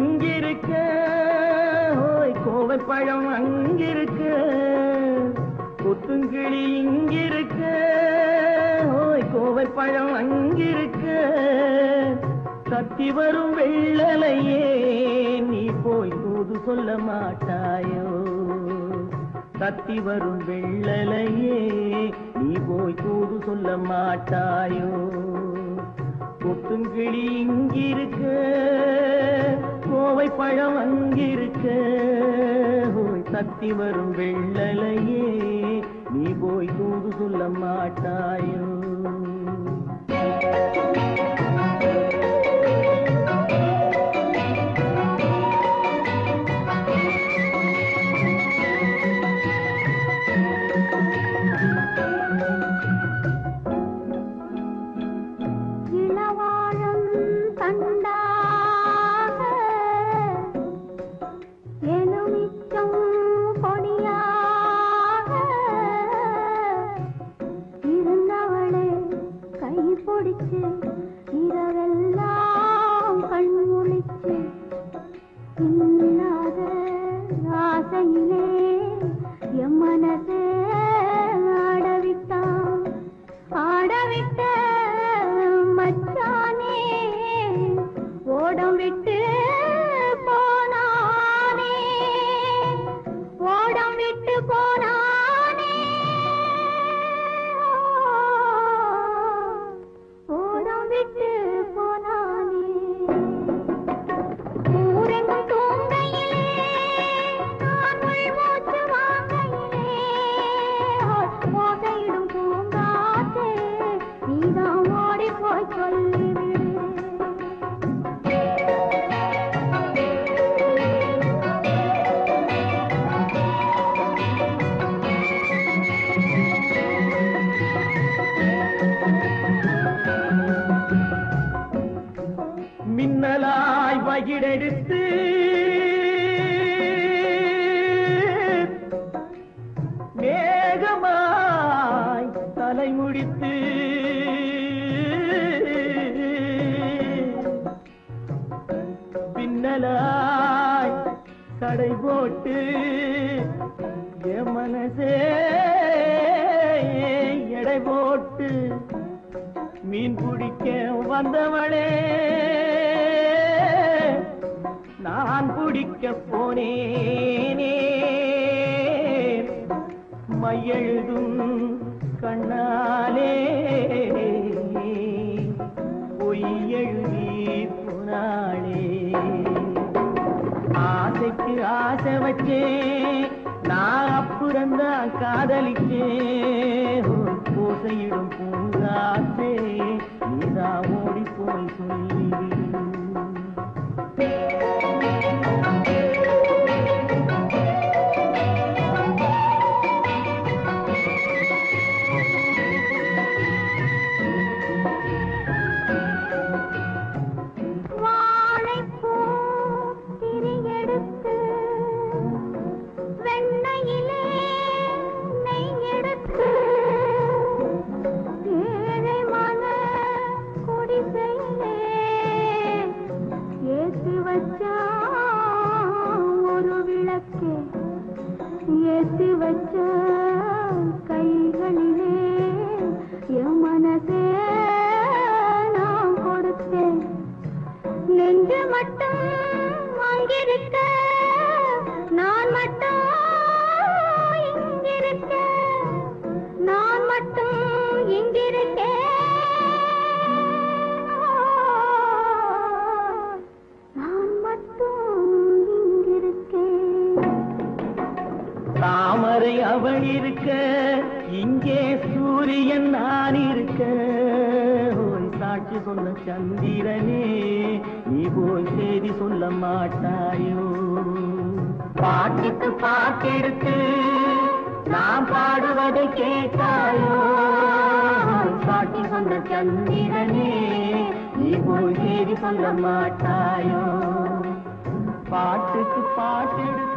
இங்கிருக்க, கோவை பழம் அங்கிருக்க, கொத்துங்கிளி இங்கிருக்க, கோவை பழம் அங்கிருக்க, தத்தி வரும் வெள்ளலையே நீ போய் தூது சொல்ல மாட்டாயோ? தத்தி வரும் வெள்ளலையே நீ போய் தூது சொல்ல மாட்டாயோ? கொத்துங்கிளி இங்கிருக்க, கோவை பழம் அங்கிருக்க, தத்தி வரும் வெள்ளலையே நீ போய் தூது சொல்ல மாட்டாயோ? இரவெல்லாம் கண்முழிச்சு இல்லாத ஆசையிலே என் மனசே ஆடவிட்டான். ஆடவிட்ட மச்சானே ஓடம் விட்டு போனானே, ஓடம் விட்டு போனானே, விட்டு போனானே. ஊரெங்கும் தூங்கையிலே நான் மூச்சு வாங்கையிலே ஓசையிடும் பூங்காற்றே நீதான் ஓடி போய் சொல்லிவிடு. மின்னலாய் வகிடெடுத்து மேகமாய் தலைமுடித்து பின்னலாய் கடை போட்டு என் மனசே எடை போட்டு மீன் பிடிக்க வந்தவளே நான் பிடிக்க போனேனே. மையெழுதும் கண்ணாலே பொய் எழுதி போனாளே. ஆசைக்கு ஆசை வச்சேன் நான் அப்புறந்தான் காதலிச்சேன். ஓசையிடும் பூங்காற்றே நீதான் ஓடி போய் சொல்லிவிடு. ஒரு விளக்கே ஏற்றி வச்ச கைகளிலே என் மனசே நான் கொடுத்தேன். நெஞ்சு மட்டும் அங்கிருக்க, நான் மட்டும் இங்கிருக்க, நான் மட்டும் இங்கிருக்கேன். தாமரை அவள் இருக்க, இங்கே சூரியன் நான் இருக்க, சாட்சி சொன்ன சந்திரனே நீ போய் செய்தி சொல்ல மாட்டாயோ? பாட்டுக்கு பாட்டெடுத்து நான் பாடுவதை கேட்டாயோ? சாட்சி சொன்ன சந்திரனே நீ போய் செய்தி சொல்ல மாட்டாயோ? பாட்டுக்கு பாட்டெடுத்து